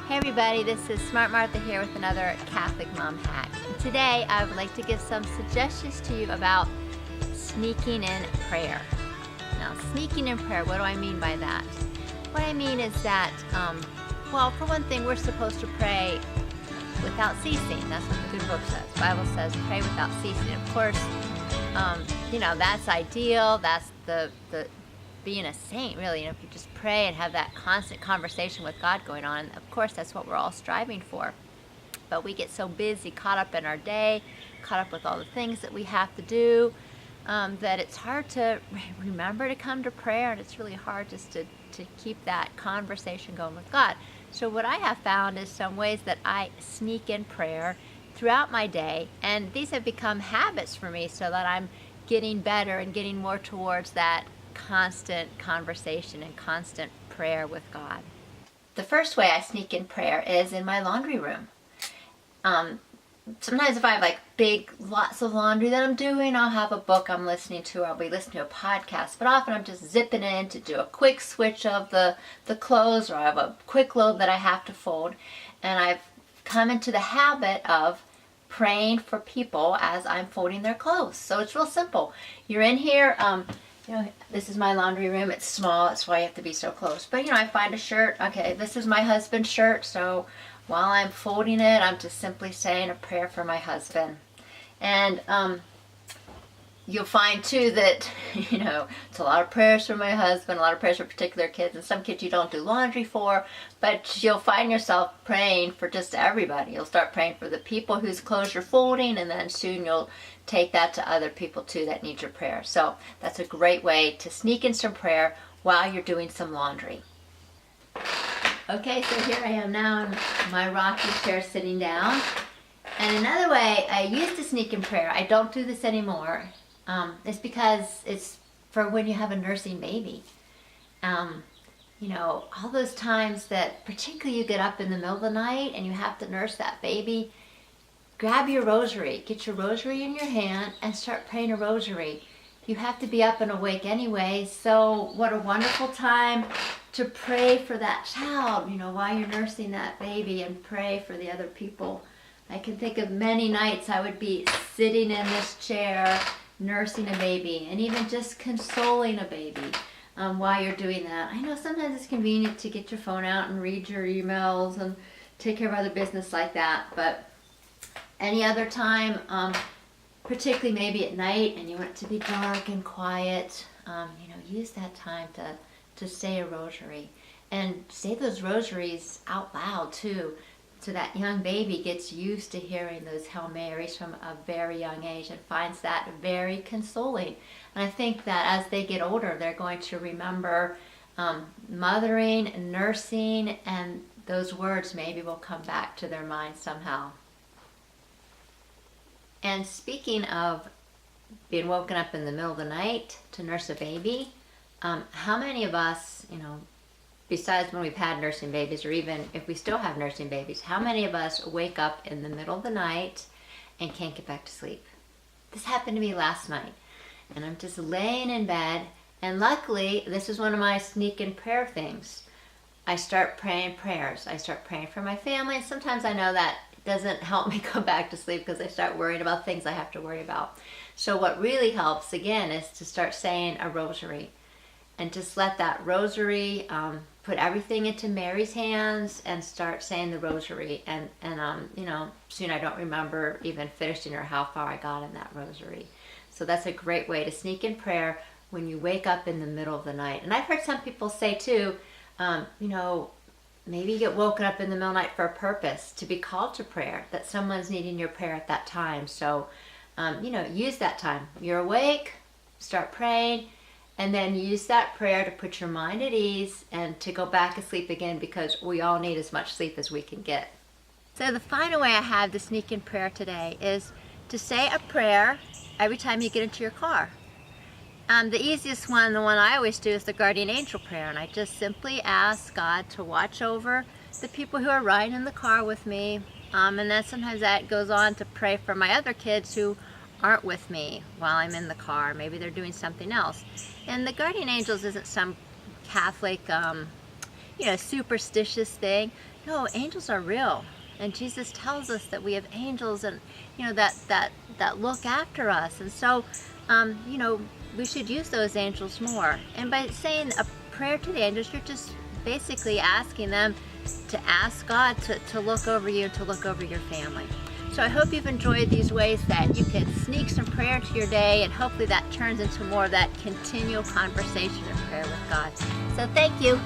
Hey everybody, this is Smart Martha here with another Catholic Mom Hack. And today I would like to give some suggestions to you about sneaking in prayer. Now, sneaking in prayer, what do I mean by that? What I mean is that, well, for one thing, we're supposed to pray without ceasing. That's what the good book says. The Bible says pray without ceasing. Of course, that's ideal. That's the being a saint, really. If you just pray and have that constant conversation with God going on, of course that's what we're all striving for. But we get so busy, caught up in our day, caught up with all the things that we have to do, that it's hard to remember to come to prayer, and it's really hard just to keep that conversation going with God. So what I have found is some ways that I sneak in prayer throughout my day, and these have become habits for me so that I'm getting better and getting more towards that constant conversation and constant prayer with God. The first way I sneak in prayer is in my laundry room. Sometimes if I have lots of laundry that I'm doing, I'll have a book I'm listening to, I'll be listening to a podcast, but often I'm just zipping in to do a quick switch of the clothes, or I have a quick load that I have to fold, and I've come into the habit of praying for people as I'm folding their clothes. So it's real simple. You're in here, this is my laundry room. It's small. That's why you have to be so close. But, I find a shirt. Okay, this is my husband's shirt. So while I'm folding it, I'm just simply saying a prayer for my husband. And you'll find, too, that, it's a lot of prayers for my husband, a lot of prayers for particular kids. And some kids you don't do laundry for. But you'll find yourself praying for just everybody. You'll start praying for the people whose clothes you're folding. And then soon you'll take that to other people too that need your prayer. So that's a great way to sneak in some prayer while you're doing some laundry. Okay, so here I am now in my rocking chair sitting down. And another way I used to sneak in prayer, I don't do this anymore, is because it's for when you have a nursing baby. All those times that particularly you get up in the middle of the night and you have to nurse that baby, grab your rosary, get your rosary in your hand, and start praying a rosary. You have to be up and awake anyway, so what a wonderful time to pray for that child, while you're nursing that baby, and pray for the other people. I can think of many nights I would be sitting in this chair, nursing a baby, and even just consoling a baby while you're doing that. I know sometimes it's convenient to get your phone out and read your emails and take care of other business like that, but any other time, particularly maybe at night and you want it to be dark and quiet, use that time to say a rosary. And say those rosaries out loud too, so that young baby gets used to hearing those Hail Marys from a very young age and finds that very consoling. And I think that as they get older, they're going to remember mothering and nursing, and those words maybe will come back to their mind somehow. And speaking of being woken up in the middle of the night to nurse a baby, how many of us, besides when we've had nursing babies, or even if we still have nursing babies, how many of us wake up in the middle of the night and can't get back to sleep? This happened to me last night, and I'm just laying in bed, and luckily, this is one of my sneak in prayer things. I start praying prayers. I start praying for my family, and sometimes I know that doesn't help me go back to sleep because I start worrying about things I have to worry about. So what really helps, again, is to start saying a rosary, and just let that rosary, put everything into Mary's hands and start saying the rosary. And soon I don't remember even finishing or how far I got in that rosary. So that's a great way to sneak in prayer when you wake up in the middle of the night. And I've heard some people say too, maybe you get woken up in the middle of the night for a purpose, to be called to prayer, that someone's needing your prayer at that time. So, use that time. You're awake, start praying, and then use that prayer to put your mind at ease and to go back to sleep again, because we all need as much sleep as we can get. So the final way I have to sneak in prayer today is to say a prayer every time you get into your car. The easiest one, the one I always do, is the guardian angel prayer, and I just simply ask God to watch over the people who are riding in the car with me, and then sometimes that goes on to pray for my other kids who aren't with me while I'm in the car. Maybe they're doing something else. And the guardian angels isn't some Catholic superstitious thing. No, angels are real. And Jesus tells us that we have angels and, that look after us. And so, we should use those angels more. And by saying a prayer to the angels, you're just basically asking them to ask God to look over you, to look over your family. So I hope you've enjoyed these ways that you can sneak some prayer to your day, and hopefully that turns into more of that continual conversation and prayer with God. So thank you.